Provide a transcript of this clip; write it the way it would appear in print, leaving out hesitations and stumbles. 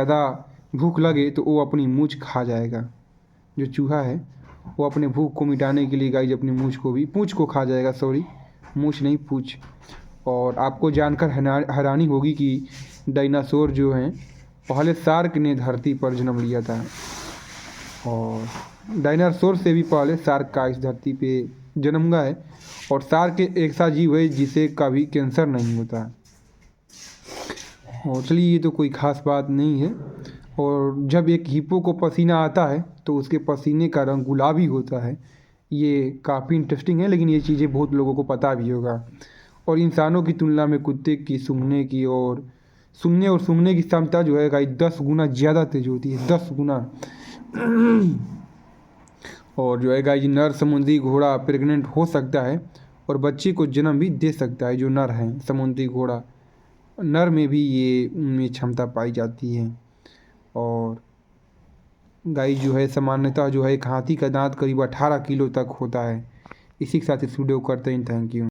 ज़्यादा भूख लगे तो वो अपनी मूंछ खा जाएगा। जो चूहा है वो अपने भूख को मिटाने के लिए गाइज अपनी पूंछ को खा जाएगा, सॉरी मूंछ नहीं पूंछ। और आपको जानकर हैरानी होगी कि डायनासोर जो हैं पहले शार्क ने धरती पर जन्म लिया था, और डायनासोर से भी पहले शार्क का इस धरती पे जन्म हुआ है। और शार्क एक ऐसा जीव है जिसे कभी कैंसर नहीं होता। और चलिए ये तो कोई ख़ास बात नहीं है। और जब एक हिप्पो को पसीना आता है तो उसके पसीने का रंग गुलाबी होता है। ये काफ़ी इंटरेस्टिंग है, लेकिन ये चीज़ें बहुत लोगों को पता भी होगा। और इंसानों की तुलना में कुत्ते की सुनने और सूंघने की क्षमता जो है गाइस 10 गुना ज़्यादा तेज होती है, 10 गुना। और जो है गाइस नर समुद्री घोड़ा प्रेग्नेंट हो सकता है और बच्चे को जन्म भी दे सकता है। जो नर हैं समुद्री घोड़ा, नर में भी ये उनमें क्षमता पाई जाती है। और गाइस जो है सामान्यतः जो है एक हाथी का दांत करीब 18 किलो तक होता है। इसी के साथ इस वीडियो को करते हैं, थैंक यू।